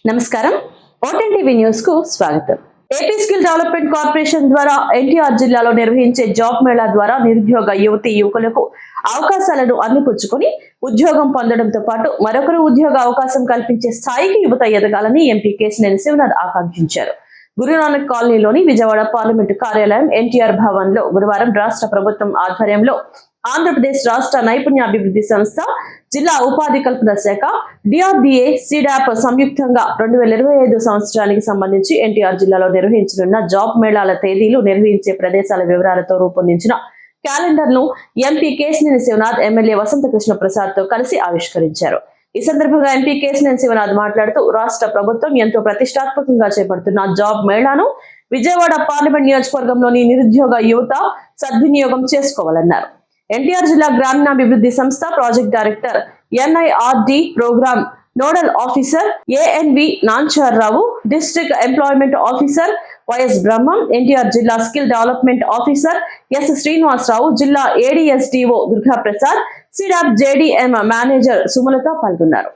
నమస్కారం ఓటెన్ TV news కు స్వాగతం. ఏపీ స్కిల్ డెవలప్మెంట్ కార్పొరేషన్ ద్వారా ఎన్టీఆర్ జిల్లాలో నిర్వహించే జాబ్ మేళా ద్వారా నిరుద్యోగ యువతి యువకులకు అవకాశాలను అందిపుచ్చుకొని ఉద్యోగం పొందడంతో పాటు మరొకరు ఉద్యోగ అవకాశం కల్పించే స్థాయికి యువత ఎదగాలని ఎంపీ కేశినేని శివనాథ్ ఆకాంక్షించారు. గురునానక్ కాలనీలోని విజయవాడ పార్లమెంటు కార్యాలయం ఎన్టీఆర్ భవన్ లో గురువారం రాష్ట్ర ప్రభుత్వం ఆధ్వర్యంలో ఆంధ్రప్రదేశ్ రాష్ట్ర నైపుణ్యాభివృద్ధి సంస్థ, జిల్లా ఉపాధి కల్పన శాఖ, డిఆర్డీఏ, సిడాప్ సంయుక్తంగా 2025 సంవత్సరానికి సంబంధించి ఎన్టీఆర్ జిల్లాలో నిర్వహించనున్న జాబ్ మేళాల తేదీలు, నిర్వహించే ప్రదేశాల వివరాలతో రూపొందించిన క్యాలెండర్ ను ఎంపీ కేశినేని శివనాథ్, ఎమ్మెల్యే వసంతకృష్ణ ప్రసాద్ తో కలిసి ఆవిష్కరించారు. ఈ సందర్భంగా ఎంపీ కేశినేని శివనాథ్ మాట్లాడుతూ రాష్ట్ర ప్రభుత్వం ఎంతో ప్రతిష్టాత్మకంగా చేపడుతున్న జాబ్ మేళాను విజయవాడ పార్లమెంట్ నియోజకవర్గంలోని నిరుద్యోగ యువత సద్వినియోగం చేసుకోవాలన్నారు. ఎన్టీఆర్ జిల్లా గ్రామీణాభివృద్ధి సంస్థ project director NIRD programme nodal officer ANV Nancharrao, district employment officer YS Brahmam, NTR జిల్లా skill development officer S Srinivasarao, జిల్లా ADSDO Durgaprasad, SEEDAP JDM manager Sumalatha పాల్గొన్నారు.